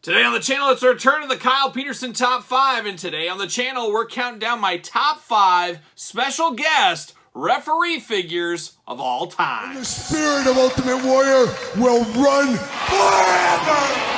Today on the channel, it's a return to the Kyle Peterson Top 5, and today on the channel, we're counting down my top 5 special guest referee figures of all time. And the spirit of Ultimate Warrior will run forever!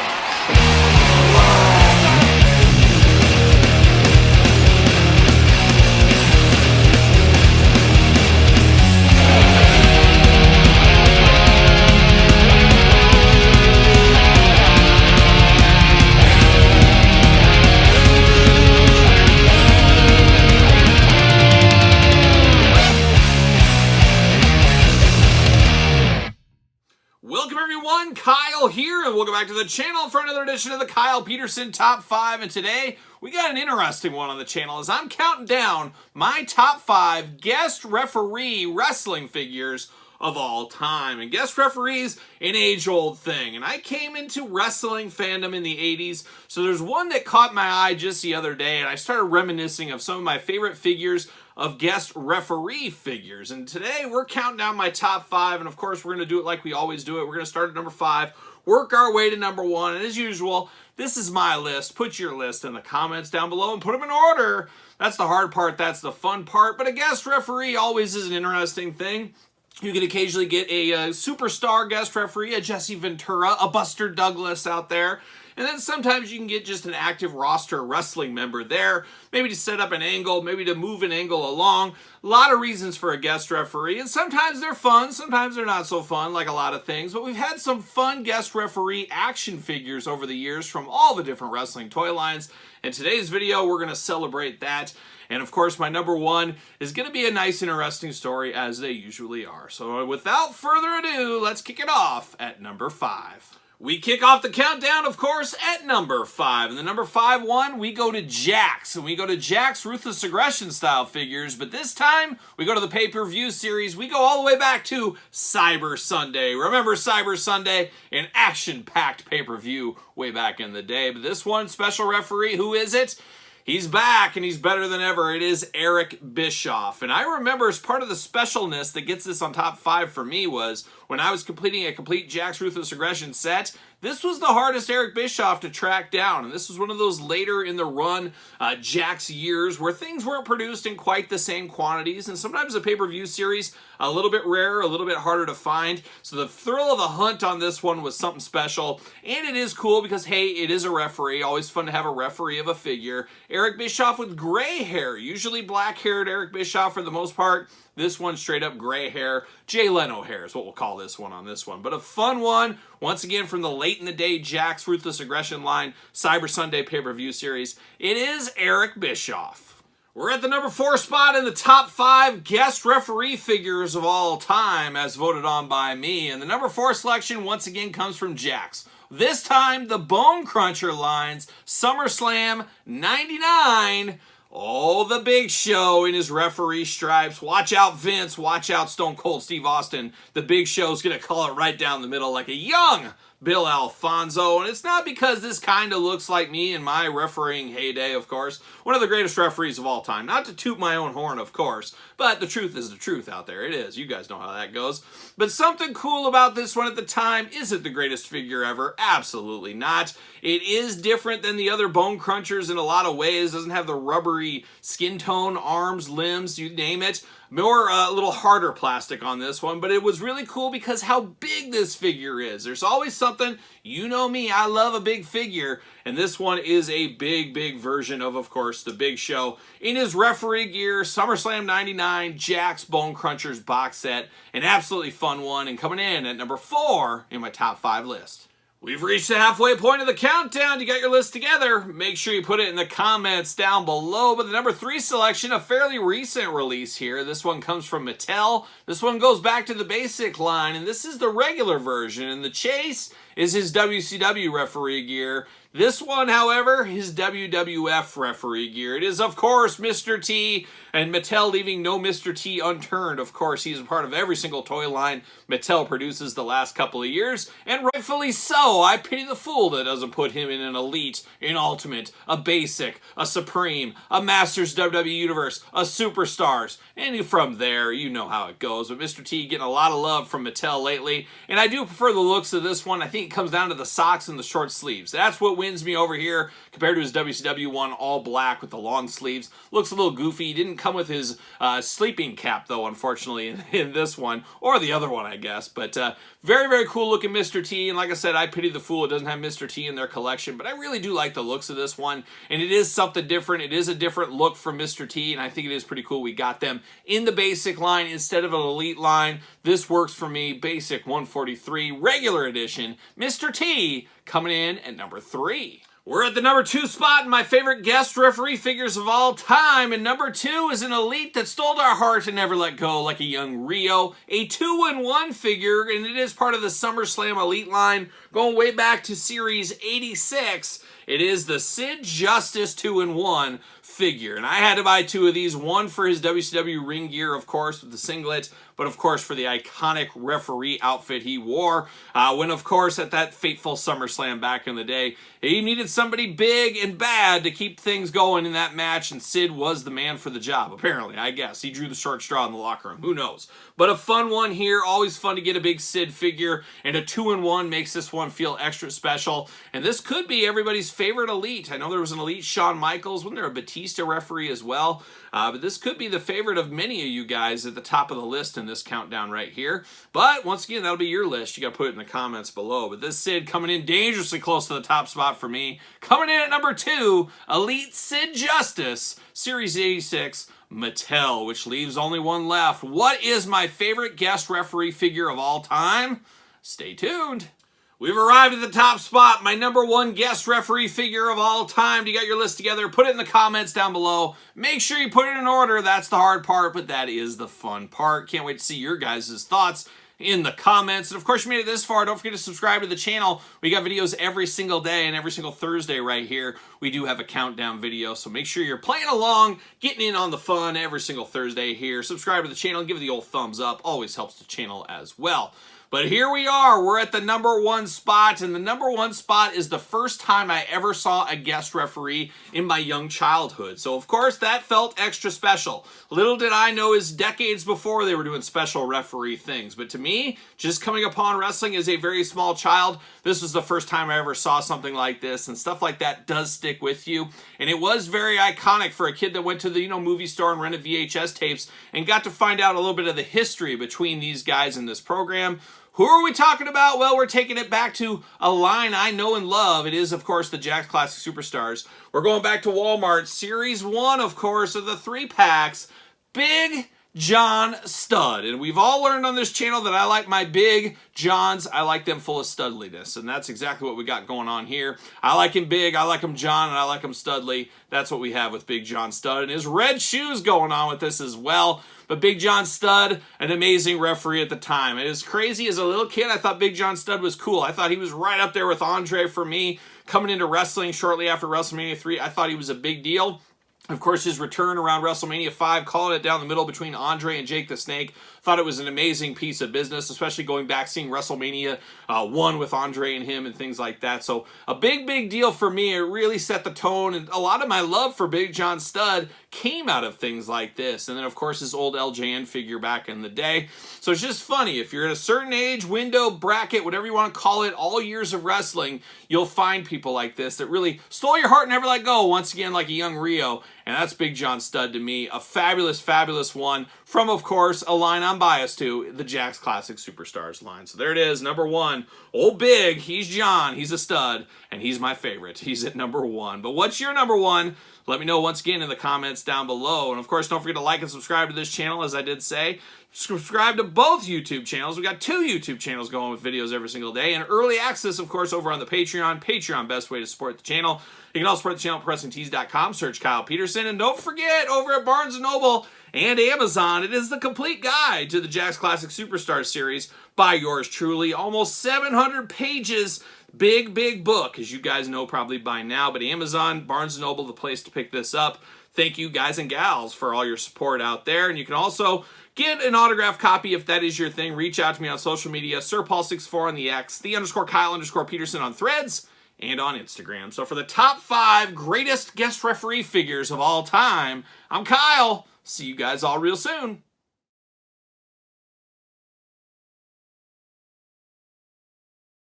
Welcome everyone, Kyle here, and welcome back to the channel for another edition of the Kyle Peterson Top 5, and today we got an interesting one on the channel as I'm counting down my top 5 guest referee wrestling figures of all time. And guest referees, an age-old thing, and I came into wrestling fandom in the 80s, so there's one that caught my eye just the other day, and I started reminiscing of some of my favorite figures of guest referee figures. And today we're counting down my top 5, and of course we're going to do it like we always do it. We're going to start at number 5, work our way to number 1, and as usual, this is my list. Put your list in the comments down below and put them in order. That's the hard part, that's the fun part, but a guest referee always is an interesting thing. You can occasionally get a superstar guest referee, a Jesse Ventura, a Buster Douglas out there. And then sometimes you can get just an active roster wrestling member there, maybe to set up an angle, maybe to move an angle along. A lot of reasons for a guest referee, and sometimes they're fun, sometimes they're not so fun, like a lot of things. But we've had some fun guest referee action figures over the years from all the different wrestling toy lines. In today's video, we're going to celebrate that. And of course, my number 1 is going to be a nice, interesting story, as they usually are. So without further ado, let's kick it off at number 5. We kick off the countdown, of course, at number 5. And the number 5 one, we go to Jakks. And we go to Jakks Ruthless Aggression style figures. But this time, we go to the pay-per-view series. We go all the way back to Cyber Sunday. Remember Cyber Sunday? An action-packed pay-per-view way back in the day. But this one, special referee, who is it? He's back, and he's better than ever. It is Eric Bischoff. And I remember as part of the specialness that gets this on top 5 for me was when I was completing a complete Jakks Ruthless Aggression set, this was the hardest Eric Bischoff to track down. And this was one of those later in the run Jakks years where things weren't produced in quite the same quantities. And sometimes the pay-per-view series, a little bit rarer, a little bit harder to find. So the thrill of the hunt on this one was something special. And it is cool because, hey, it is a referee. Always fun to have a referee of a figure. Eric Bischoff with gray hair. Usually black-haired Eric Bischoff for the most part. This one straight up gray hair. Jay Leno hair is what we'll call this one on this one. But a fun one, once again, from the late in the day Jakks Ruthless Aggression line, Cyber Sunday pay-per-view series. It is Eric Bischoff. We're at the number 4 spot in the top 5 guest referee figures of all time, as voted on by me. And the number 4 selection, once again, comes from Jakks. This time, the Bone Cruncher lines, SummerSlam 99. Oh, the Big Show in his referee stripes. Watch out, Vince. Watch out, Stone Cold Steve Austin. The Big Show's going to call it right down the middle like a young Bill Alfonso. And it's not because this kind of looks like me in my refereeing heyday, of course. One of the greatest referees of all time. Not to toot my own horn, of course. But the truth is the truth out there. It is. You guys know how that goes. But something cool about this one at the time. Is it the greatest figure ever? Absolutely not. It is different than the other Bone Crunchers in a lot of ways. It doesn't have the rubbery skin tone, arms, limbs, you name it. More a little harder plastic on this one, but it was really cool because how big this figure is. There's always something, you know me, I love a big figure, and this one is a big version of course, the Big Show in his referee gear, SummerSlam 99, Jakks Bone Crunchers box set, an absolutely fun one, and coming in at number 4 in my top 5 list. We've reached the halfway point of the countdown. You got your list together. Make sure you put it in the comments down below. But the number 3 selection, a fairly recent release here. This one comes from Mattel. This one goes back to the basic line, and this is the regular version. And the Chase is his WCW referee gear. This one, however, his WWF referee gear. It is, of course, Mr. T, and Mattel leaving no Mr. T unturned. Of course, he's a part of every single toy line Mattel produces the last couple of years, and rightfully so. I pity the fool that doesn't put him in an Elite, an Ultimate, a Basic, a Supreme, a Masters WWE Universe, a Superstars, and from there, you know how it goes. But Mr. T getting a lot of love from Mattel lately, and I do prefer the looks of this one. I think it comes down to the socks and the short sleeves. That's what wins me over here compared to his WCW one, all black with the long sleeves. Looks a little goofy. He didn't come with his sleeping cap, though, unfortunately, in this one, or the other one, I guess. But very, very cool looking Mr. T. And like I said, I pity the fool. It doesn't have Mr. T in their collection, but I really do like the looks of this one. And it is something different. It is a different look from Mr. T, and I think it is pretty cool we got them in the basic line instead of an elite line. This works for me. Basic 143, regular edition. Mr. T coming in at number 3. We're at the number 2 spot in my favorite guest referee figures of all time, and number 2 is an elite that stole our heart and never let go like a young Rio. A 2-in-1 figure, and it is part of the SummerSlam Elite line, going way back to Series 86. It is the Sid Justice 2-in-1 figure, and I had to buy 2 of these. One for his WCW ring gear, of course, with the singlet, but of course for the iconic referee outfit he wore when, of course, at that fateful SummerSlam back in the day, he needed somebody big and bad to keep things going in that match, and Sid was the man for the job, apparently, I guess. He drew the short straw in the locker room. Who knows? But a fun one here. Always fun to get a big Sid figure, and a 2-in-1 makes this one feel extra special. And this could be everybody's favorite elite. I know there was an elite Shawn Michaels. Wasn't there a Batista referee as well? But this could be the favorite of many of you guys at the top of the list in this countdown right here. But once again, that'll be your list. You got to put it in the comments below. But this Sid coming in dangerously close to the top spot for me. Coming in at number 2, Elite Sid Justice, Series 86, Mattel, which leaves only one left. What is my favorite guest referee figure of all time? Stay tuned. We've arrived at the top spot, my number 1 guest referee figure of all time. Do you got your list together? Put it in the comments down below. Make sure you put it in order. That's the hard part, but that is the fun part. Can't wait to see your guys' thoughts in the comments. And of course, you made it this far. Don't forget to subscribe to the channel. We got videos every single day and every single Thursday right here. We do have a countdown video, so make sure you're playing along, getting in on the fun every single Thursday here. Subscribe to the channel and give it the old thumbs up. Always helps the channel as well. But here we are. We're at the number 1 spot, and the number 1 spot is the first time I ever saw a guest referee in my young childhood. So, of course, that felt extra special. Little did I know is decades before they were doing special referee things. But to me, just coming upon wrestling as a very small child, this was the first time I ever saw something like this, and stuff like that does stick with you. And it was very iconic for a kid that went to the movie store and rented VHS tapes and got to find out a little bit of the history between these guys in this program. Who are we talking about? Well, we're taking it back to a line I know and love. It is, of course, the Jakks Classic Superstars. We're going back to Walmart. Series 1, of course, of the 3-packs. Big John Stud. And we've all learned on this channel that I like my Big Johns. I like them full of studliness. And that's exactly what we got going on here. I like him big, I like him John, and I like him studly. That's what we have with Big John Stud. And his red shoes going on with this as well. But Big John Studd, an amazing referee at the time. And as crazy as a little kid, I thought Big John Studd was cool. I thought he was right up there with Andre for me. Coming into wrestling shortly after WrestleMania 3, I thought he was a big deal. Of course, his return around WrestleMania 5, calling it down the middle between Andre and Jake the Snake, thought it was an amazing piece of business, especially going back, seeing WrestleMania 1 with Andre and him and things like that. So a big, big deal for me. It really set the tone, and a lot of my love for Big John Studd came out of things like this. And then, of course, his old LJN figure back in the day. So it's just funny. If you're at a certain age, window, bracket, whatever you want to call it, all years of wrestling, you'll find people like this that really stole your heart and never let go, once again, like a young Rio. And that's Big John Studd to me. A fabulous, fabulous one from, of course, a line I'm biased to, the Jakks Classic Superstars line. So there it is, number 1. Old Big, he's John, he's a stud, and he's my favorite. He's at number 1. But what's your number 1? Let me know once again in the comments down below. And, of course, don't forget to like and subscribe to this channel, as I did say. Subscribe to both YouTube channels. We got 2 YouTube channels going with videos every single day. And early access, of course, over on the Patreon. Patreon, best way to support the channel. You can also support the channel at PressingTees.com. Search Kyle Peterson. And don't forget, over at Barnes & Noble and Amazon, it is the complete guide to the Jakks Classic Superstars series by yours truly. Almost 700 pages. Big, big book, as you guys know probably by now. But Amazon, Barnes & Noble, the place to pick this up. Thank you, guys and gals, for all your support out there. And you can also get an autographed copy if that is your thing. Reach out to me on social media. SirPaul64 on the X, _Kyle_Peterson on Threads, and on Instagram. So for the top 5 greatest guest referee figures of all time, I'm Kyle. See you guys all real soon.